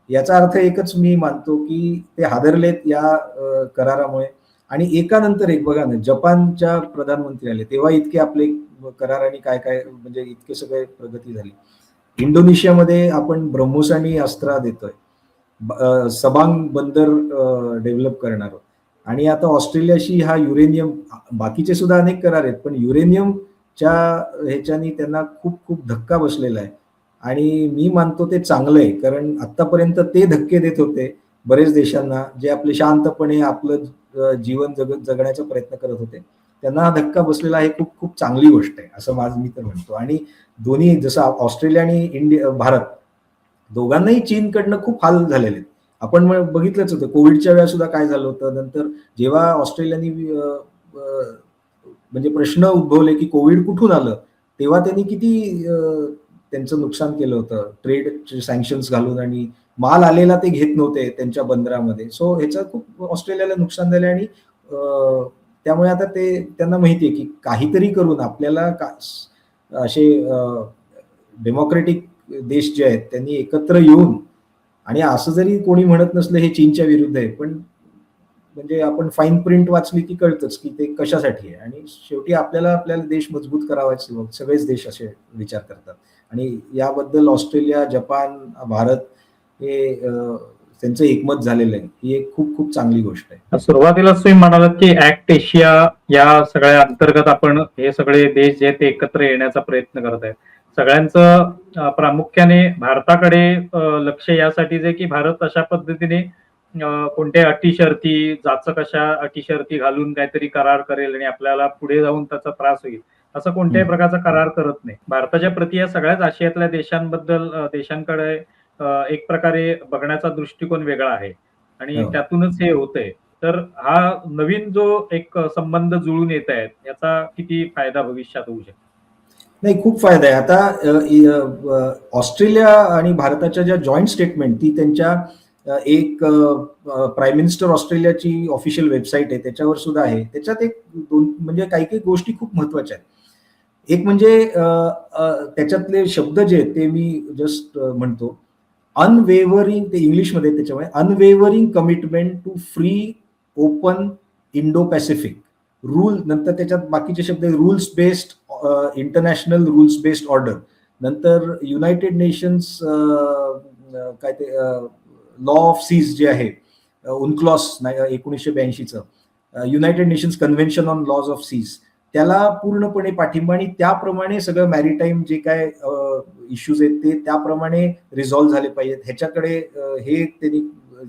याचा अर्थ एकच मी मानतो, की ते हादरलेत या करारामुळे. आणि एकानंतर एक बघा ना, जपानच्या प्रधानमंत्री आले तेव्हा इतके आपले करार आणि काय काय म्हणजे इतके सगळे प्रगती झाली. इंडोनेशियामध्ये आपण ब्रह्मोस आणि अस्त्रा देतोय. सबांग बंदर डेव्हलप करणार आहोत. आणि आता ऑस्ट्रेलियाशी हा युरेनियम, बाकीचे सुद्धा अनेक करार आहेत, पण युरेनियमच्या ह्याच्यानी त्यांना खूप खूप धक्का बसलेला आहे. आणि मी मानतो ते चांगलं आहे, कारण आतापर्यंत ते धक्के देत होते बरेच देशांना, जे आपले शांतपणे आपलं जीवन जगण्याचा प्रयत्न करत होते. त्यांना हा धक्का बसलेला आहे, खूप खूप चांगली गोष्ट आहे असं मी तर म्हणतो. आणि दोन्ही जसं ऑस्ट्रेलिया आणि भारत दोघांनाही चीनकडनं खूप हाल झालेले आहेत. आपण बघितलंच होतं कोविडच्या वेळेस सुद्धा काय झालं होतं. नंतर जेव्हा ऑस्ट्रेलियाने म्हणजे प्रश्न उद्भवले की कोविड कुठून आलं, तेव्हा त्यांनी किती त्यांचं नुकसान केलं होतं, ट्रेड सँक्शन्स घालून, आणि माल आलेला ते घेत नव्हते त्यांच्या बंदरामध्ये. सो ह्याचं खूप ऑस्ट्रेलियाला नुकसान झालं. आणि त्यामुळे आता ते त्यांना माहिती आहे की काहीतरी करून आपल्याला असे डेमोक्रेटिक देश जे आहेत त्यांनी एकत्र येऊन, आणि असं जरी कोणी म्हणत नसलं हे चीनच्या विरुद्ध आहे, पण म्हणजे आपण फाईन प्रिंट वाचली की कळतच की ते कशासाठी आहे. आणि शेवटी आपल्याला देश मजबूत करावायचे सगळेच देश असे विचार करतात. आणि याबद्दल ऑस्ट्रेलिया, जपान, भारत हे त्यांचं एकमत झालेलं आहे. ही एक खूप खूप चांगली गोष्ट आहे. सुरुवातीलाच तुम्ही म्हणालात की ऍक्ट एशिया या सगळ्या अंतर्गत आपण हे सगळे देश जे ते एकत्र येण्याचा प्रयत्न करत आहेत. सगळ्यांचं प्रामुख्याने भारताकडे लक्ष यासाठीच आहे की भारत अशा पद्धतीने कोणत्या अटी शर्ती, जाचक अशा अटी शर्ती घालून काहीतरी करार करेल आणि आपल्याला पुढे जाऊन त्याचा त्रास होईल, असं कोणत्याही प्रकारचा करार करत नाही. भारताच्या प्रति या सगळ्याच आशियातल्या देशांकडे एक प्रकारे बघण्याचा दृष्टिकोन वेगळा आहे आणि त्यातूनच हे होतंय. तर हा नवीन जो एक संबंध जुळून येत आहेत, याचा किती फायदा भविष्यात होऊ शकतो? नाही, खूप फायदा आहे. आता ऑस्ट्रेलिया आणि भारताच्या ज्या जॉईंट स्टेटमेंट, ती त्यांच्या एक प्राईम मिनिस्टर ऑस्ट्रेलियाची ऑफिशियल वेबसाईट आहे, त्याच्यावर सुद्धा आहे. त्याच्यात एक दोन म्हणजे काही काही गोष्टी खूप महत्वाच्या आहेत. एक म्हणजे त्याच्यातले शब्द जे आहेत ते मी जस्ट म्हणतो. अनवेवरिंग, ते इंग्लिशमध्ये त्याच्यामुळे, unwavering commitment to free, open, Indo Pacific rule. नंतर त्याच्यात बाकीचे शब्द, rules based, international rules based order. नंतर युनायटेड नेशन्स काय ते लॉ ऑफ सीज जे आहे, उनक्लॉस 1982चं, United Nations convention on laws of seas, त्याला पूर्णपणे पाठिंबा. आणि त्याप्रमाणे सगळं मॅरिटाईम जे काय इश्यूज आहेत ते त्याप्रमाणे रिझॉल्व्ह झाले पाहिजेत, ह्याच्याकडे हे त्यांनी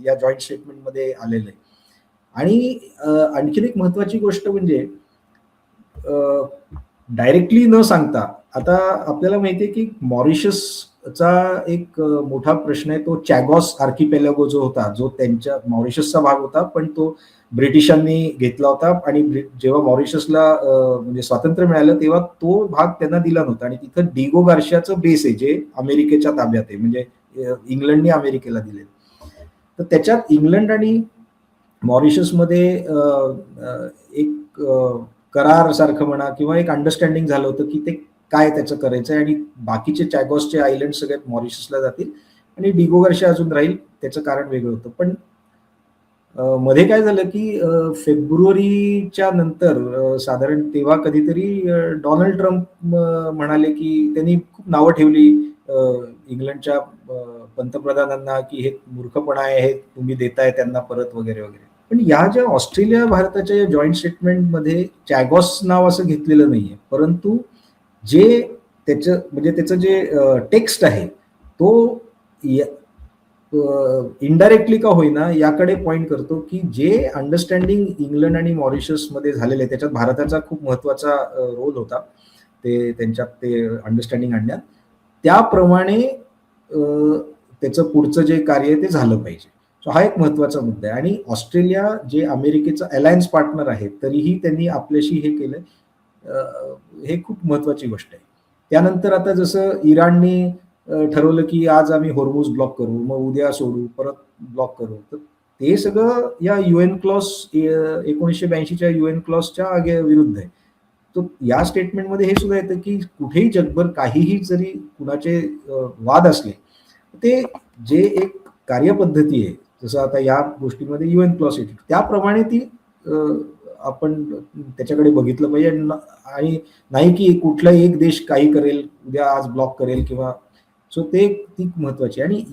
या जॉईंट स्टेटमेंटमध्ये आलेलं आहे. आणि आणखीन एक महत्वाची गोष्ट म्हणजे डायरेक्टली न सांगता, आता आपल्याला माहितीये की मॉरिशसचा एक मोठा प्रश्न आहे, तो चॅगॉस आर्किपेलागो जो होता, जो त्यांच्या मॉरिशसचा भाग होता, पण तो ब्रिटिशांनी घेतला होता. आणि जेव्हा मॉरिशसला म्हणजे स्वातंत्र्य मिळालं तेव्हा तो भाग त्यांना दिला नव्हता. आणि तिथं डिगो गार्शियाचं बेस आहे, जे अमेरिकेच्या ताब्यात आहे, म्हणजे इंग्लंडने अमेरिकेला दिले. तर त्याच्यात इंग्लंड आणि मॉरिशसमध्ये एक करार सारखं म्हणा किंवा एक अंडरस्टँडिंग झालं होतं की ते काय त्याचं करायचं आहे. आणि बाकीचे चॅगॉसचे आयलंड सगळ्यात मॉरिशसला जातील आणि डिगो गार्शिया अजून राहील. त्याचं कारण वेगळं होतं. पण मध्ये काय झालं की फेब्रुवारीच्या नंतर साधारण तेव्हा कधीतरी डोनाल्ड ट्रम्प म्हणाले की त्यांनी खूप नावं ठेवली इंग्लंडच्या पंतप्रधानांना की हे मूर्खपणा आहे, हे तुम्ही देताय त्यांना परत वगैरे वगैरे. पण या ज्या ऑस्ट्रेलिया भारताच्या या जॉईंट स्टेटमेंटमध्ये चॅगॉस नाव असं घेतलेलं नाहीये, परंतु जे त्याचं म्हणजे त्याचं जे टेक्स्ट आहे तो इनडायरेक्टली का होईना याकडे पॉइंट करतो की जे अंडरस्टँडिंग इंग्लंड आणि मॉरिशस मध्ये झालेले, त्याच्यात भारताचा खूप महत्वाचा रोल होता ते त्यांच्यात ते अंडरस्टँडिंग आणण्यात. त्याप्रमाणे त्याचं पुढचं जे कार्य ते झालं पाहिजे. सो हा एक महत्वाचा मुद्दा आहे. आणि ऑस्ट्रेलिया जे अमेरिकेचा अलायन्स पार्टनर आहे, तरीही त्यांनी आपल्याशी हे केलंय, हे खूप महत्वाची गोष्ट आहे. त्यानंतर आता जसं इराणने ठरवलं की आज आम्ही होर्मुझ ब्लॉक करू, मग उद्या सोडू, परत ब्लॉक करू, तर ते सगळं या UN क्लॉज 1982च्या UN क्लॉजच्या विरुद्ध आहे. तो या स्टेटमेंटमध्ये हे सुद्धा येतं की कुठेही जगभर काहीही जरी कुणाचे वाद असले, ते जे एक कार्यपद्धती आहे, जसं आता या गोष्टीमध्ये UN क्लॉज 82 त्याप्रमाणे ती आपण त्याच्याकडे बघितलं पाहिजे आणि नाही की कुठला एक देश काही करेल उद्या आज ब्लॉक करेल किंवा सो ते ती महत्वाची. आणि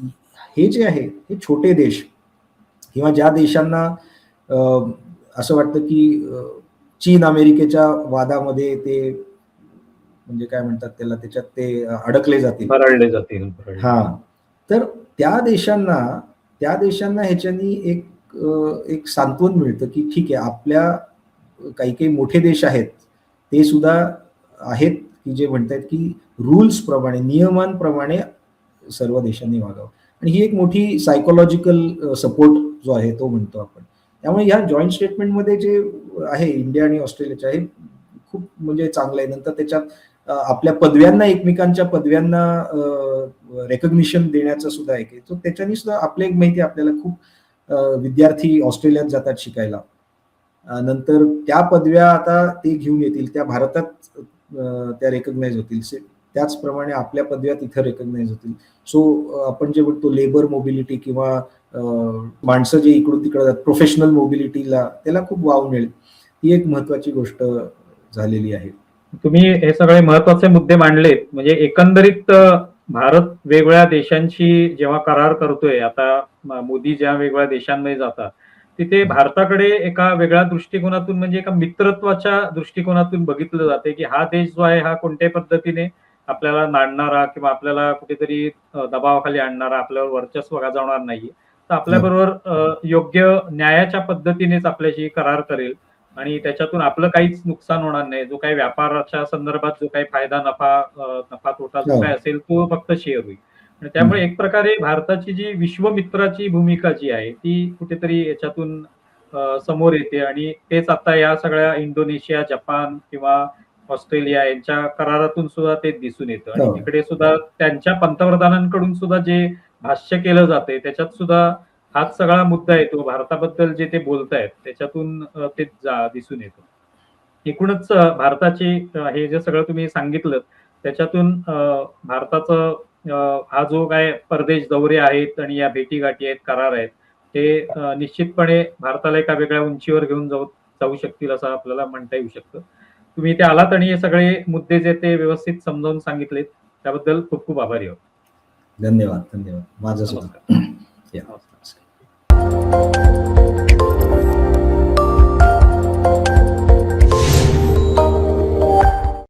हे जे आहे हे छोटे देश किंवा ज्या देशांना असं वाटतं की चीन अमेरिकेच्या वादामध्ये ते म्हणजे काय म्हणतात त्याला त्याच्यात ते अडकले जातील, भरडले जातील. हा, तर त्या देशांना ह्याच्यानी एक सांत्वन मिळतं की ठीक आहे, आपल्या काही काही मोठे देश आहेत ते सुद्धा आहेत की जे म्हणतात की रूल्स प्रमाणे नियमांप्रमाणे सर्व देशांनी वागावं. आणि ही एक मोठी सायकोलॉजिकल सपोर्ट जो आहे तो म्हणतो आपण. त्यामुळे ह्या जॉईंट स्टेटमेंटमध्ये जे आहे इंडिया आणि ऑस्ट्रेलियाच्या हे खूप म्हणजे चांगलं आहे. नंतर त्याच्यात आपल्या पदव्यांना एकमेकांच्या पदव्यांना रेकग्निशन देण्याचं सुद्धा एक आहे. तो त्याच्यानी सुद्धा आपल्या एक माहिती आपल्याला खूप विद्यार्थी ऑस्ट्रेलियात जातात शिकायला. नंतर त्या पदव्या आता ते घेऊन येतील त्या भारतात त्या रेकग्नाइज होतील. त्याचप्रमाणे आपल्या पदव्या तिथं रेकग्नाइज होतील. सो आपण जे म्हणतो लेबर मोबिलिटी किंवा माणसं जे इकडून तिकडे जातात प्रोफेशनल मोबिलिटीला त्याला खूप वाव मिळेल. ही एक महत्वाची गोष्ट झालेली आहे. तुम्ही हे सगळे महत्वाचे मुद्दे मांडलेत. म्हणजे एकंदरीत भारत वेगवेगळ्या देशांशी जेव्हा करार करतोय, आता मोदी ज्या वेगवेगळ्या देशांमध्ये जातात तिथे भारताकडे एका वेगळ्या दृष्टिकोनातून म्हणजे एका मित्रत्वाच्या दृष्टिकोनातून बघितलं जाते की हा देश जो आहे हा कोणत्याही पद्धतीने आपल्याला नाडणारा किंवा आपल्याला कुठेतरी दबावाखाली आणणारा, आपल्यावर वर्चस्व गाजवणार नाहीये. तर आपल्याबरोबर योग्य न्यायाच्या पद्धतीनेच आपल्याशी करार करेल आणि त्याच्यातून आपलं काहीच नुकसान होणार नाही. जो काही व्यापाराच्या संदर्भात जो काही फायदा नफा तोटा जो काही असेल तो फक्त शेअर होईल. आणि त्यामुळे एक प्रकारे भारताची जी विश्वमित्राची भूमिका जी आहे ती कुठेतरी याच्यातून समोर येते. आणि तेच आता या सगळ्या इंडोनेशिया, जपान किंवा ऑस्ट्रेलिया यांच्या करारातून सुद्धा ते दिसून येतं. आणि तिकडे सुद्धा त्यांच्या पंतप्रधानांकडून सुद्धा जे भाष्य केलं जाते त्याच्यात सुद्धा हाच सगळा मुद्दा येतो. भारताबद्दल जे ते बोलतायत त्याच्यातून ते दिसून येतं. एकूणच भारताची हे जे सगळं तुम्ही सांगितलं त्याच्यातून भारताचं हा जो काय परदेश दौरे आहेत आणि या भेटीगाठी आहेत, करार आहेत, ते निश्चितपणे भारताला एका वेगळ्या उंचीवर घेऊन जाऊ शकतील असं आपल्याला म्हणता येऊ शकतं. तुम्ही इथे आलात आणि हे सगळे मुद्दे जे ते व्यवस्थित समजावून सांगितलेत त्याबद्दल खूप खूप आभारी आहोत. धन्यवाद. माझं नमस्कार.